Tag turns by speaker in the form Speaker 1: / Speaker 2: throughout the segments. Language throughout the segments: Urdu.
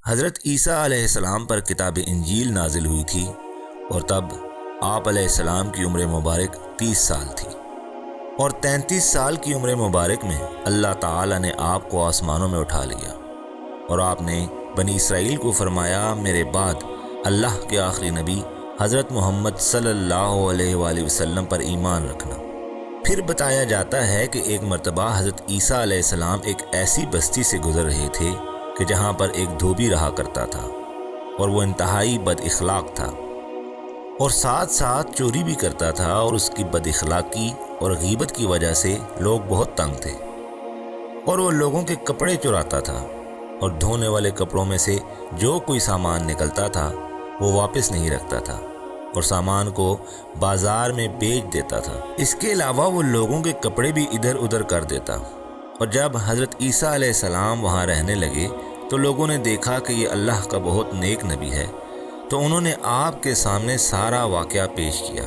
Speaker 1: حضرت عیسیٰ علیہ السلام پر کتاب انجیل نازل ہوئی تھی اور تب آپ علیہ السلام کی عمر مبارک 30 سال تھی، اور 33 سال کی عمر مبارک میں اللہ تعالی نے آپ کو آسمانوں میں اٹھا لیا، اور آپ نے بنی اسرائیل کو فرمایا میرے بعد اللہ کے آخری نبی حضرت محمد صلی اللہ علیہ وآلہ وسلم پر ایمان رکھنا۔ پھر بتایا جاتا ہے کہ ایک مرتبہ حضرت عیسیٰ علیہ السلام ایک ایسی بستی سے گزر رہے تھے کہ جہاں پر ایک دھوبی رہا کرتا تھا، اور وہ انتہائی بد اخلاق تھا اور ساتھ ساتھ چوری بھی کرتا تھا، اور اس کی بد اخلاقی اور غیبت کی وجہ سے لوگ بہت تنگ تھے، اور وہ لوگوں کے کپڑے چراتا تھا، اور دھونے والے کپڑوں میں سے جو کوئی سامان نکلتا تھا وہ واپس نہیں رکھتا تھا، اور سامان کو بازار میں بیچ دیتا تھا۔ اس کے علاوہ وہ لوگوں کے کپڑے بھی ادھر ادھر کر دیتا۔ اور جب حضرت عیسیٰ علیہ السلام وہاں رہنے لگے تو لوگوں نے دیکھا کہ یہ اللہ کا بہت نیک نبی ہے، تو انہوں نے آپ کے سامنے سارا واقعہ پیش کیا۔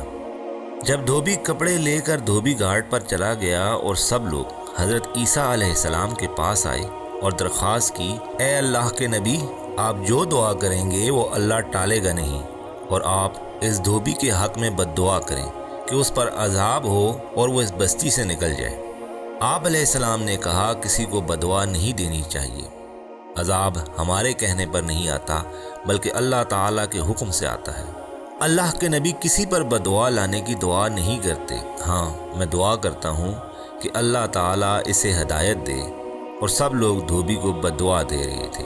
Speaker 1: جب دھوبی کپڑے لے کر دھوبی گھاٹ پر چلا گیا اور سب لوگ حضرت عیسیٰ علیہ السلام کے پاس آئے اور درخواست کی، اے اللہ کے نبی، آپ جو دعا کریں گے وہ اللہ ٹالے گا نہیں، اور آپ اس دھوبی کے حق میں بد دعا کریں کہ اس پر عذاب ہو اور وہ اس بستی سے نکل جائے۔ آپ علیہ السلام نے کہا کسی کو بددعا نہیں دینی چاہیے، عذاب ہمارے کہنے پر نہیں آتا بلکہ اللہ تعالیٰ کے حکم سے آتا ہے۔ اللہ کے نبی کسی پر بددعا لانے کی دعا نہیں کرتے، ہاں میں دعا کرتا ہوں کہ اللہ تعالیٰ اسے ہدایت دے۔ اور سب لوگ دھوبی کو بددعا دے رہے تھے،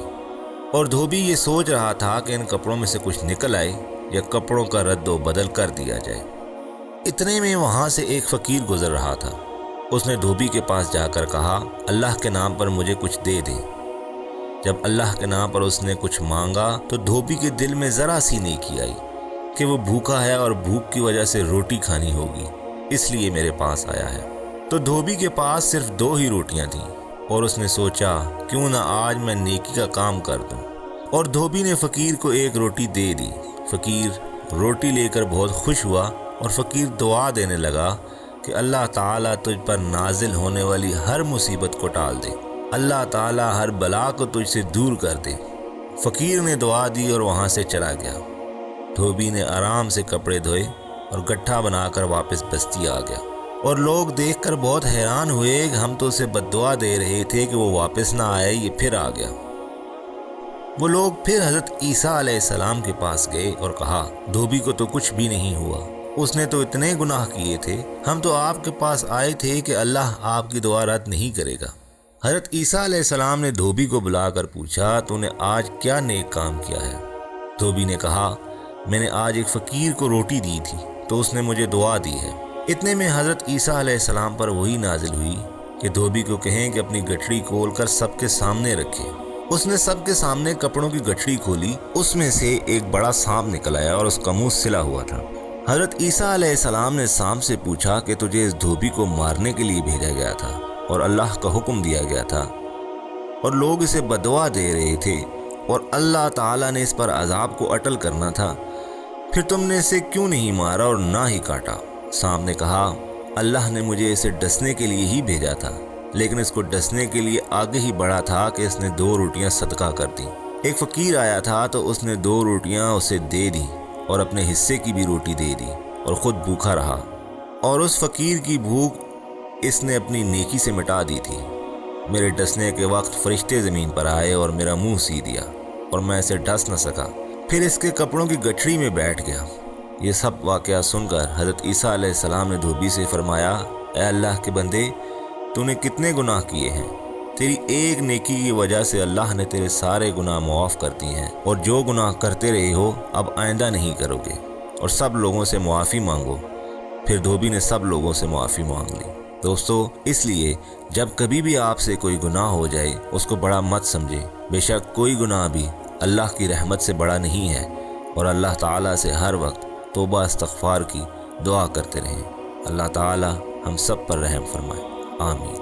Speaker 1: اور دھوبی یہ سوچ رہا تھا کہ ان کپڑوں میں سے کچھ نکل آئے یا کپڑوں کا رد و بدل کر دیا جائے۔ اتنے میں وہاں سے ایک فقیر گزر رہا تھا۔ اس نے دھوبی کے پاس جا کر کہا، اللہ کے نام پر مجھے کچھ دے دے۔ جب اللہ کے نام پر اس نے کچھ مانگا تو دھوبی کے دل میں ذرا سی نیکی آئی کہ وہ بھوکا ہے اور بھوک کی وجہ سے روٹی کھانی ہوگی، اس لیے میرے پاس آیا ہے۔ تو دھوبی کے پاس صرف 2 ہی روٹیاں تھیں، اور اس نے سوچا کیوں نہ آج میں نیکی کا کام کر دوں، اور دھوبی نے فقیر کو 1 روٹی دے دی۔ فقیر روٹی لے کر بہت خوش ہوا، اور فقیر دعا دینے لگا کہ اللہ تعالیٰ تجھ پر نازل ہونے والی ہر مصیبت کو ٹال دے، اللہ تعالیٰ ہر بلا کو تجھ سے دور کر دے۔ فقیر نے دعا دی اور وہاں سے چلا گیا۔ دھوبی نے آرام سے کپڑے دھوئے اور گٹھا بنا کر واپس بستی آ گیا، اور لوگ دیکھ کر بہت حیران ہوئے کہ ہم تو اسے بددعا دے رہے تھے کہ وہ واپس نہ آئے، یہ پھر آ گیا۔ وہ لوگ پھر حضرت عیسیٰ علیہ السلام کے پاس گئے اور کہا، دھوبی کو تو کچھ بھی نہیں ہوا، اس نے تو اتنے گناہ کیے تھے، ہم تو آپ کے پاس آئے تھے کہ اللہ آپ کی دعا رد نہیں کرے گا۔ حضرت عیسیٰ علیہ السلام نے دھوبی کو بلا کر پوچھا، تو نے آج کیا نیک کام کیا ہے؟ دھوبی نے کہا، میں نے آج ایک فقیر کو روٹی دی تھی تو اس نے مجھے دعا دی ہے۔ اتنے میں حضرت عیسیٰ علیہ السلام پر وہی نازل ہوئی کہ دھوبی کو کہیں کہ اپنی گٹھڑی کھول کر سب کے سامنے رکھے۔ اس نے سب کے سامنے کپڑوں کی گٹھڑی کھولی، اس میں سے ایک بڑا سانپ نکل آیا اور اس کا منہ سلا ہوا تھا۔ حضرت عیسیٰ علیہ السلام نے سانپ سے پوچھا کہ تجھے اس دھوبی کو مارنے کے لیے بھیجا گیا تھا اور اللہ کا حکم دیا گیا تھا، اور لوگ اسے بددعا دے رہے تھے، اور اللہ تعالیٰ نے اس پر عذاب کو اٹل کرنا تھا، پھر تم نے اسے کیوں نہیں مارا اور نہ ہی کاٹا؟ سانپ نے کہا، اللہ نے مجھے اسے ڈسنے کے لیے ہی بھیجا تھا، لیکن اس کو ڈسنے کے لیے آگے ہی بڑھا تھا کہ اس نے 2 روٹیاں صدقہ کر دیں۔ ایک فقیر آیا تھا تو اس نے 2 روٹیاں اسے دے دی اور اپنے حصے کی بھی روٹی دے دی، اور خود بھوکا رہا، اور اس فقیر کی بھوک اس نے اپنی نیکی سے مٹا دی تھی۔ میرے ڈسنے کے وقت فرشتے زمین پر آئے اور میرا منہ سی دیا، اور میں اسے ڈس نہ سکا، پھر اس کے کپڑوں کی گٹھڑی میں بیٹھ گیا۔ یہ سب واقعہ سن کر حضرت عیسیٰ علیہ السلام نے دھوبی سے فرمایا، اے اللہ کے بندے، تو نے کتنے گناہ کیے ہیں؟ تیری ایک نیکی کی وجہ سے اللہ نے تیرے سارے گناہ معاف کر دیے ہیں، اور جو گناہ کرتے رہے ہو اب آئندہ نہیں کرو گے، اور سب لوگوں سے معافی مانگو۔ پھر دھوبی نے سب لوگوں سے معافی مانگ لی۔ دوستو، اس لیے جب کبھی بھی آپ سے کوئی گناہ ہو جائے اس کو بڑا مت سمجھے، بے شک کوئی گناہ بھی اللہ کی رحمت سے بڑا نہیں ہے، اور اللہ تعالیٰ سے ہر وقت توبہ استغفار کی دعا کرتے رہیں۔ اللہ تعالیٰ ہم سب پر رحم فرمائے، آمین۔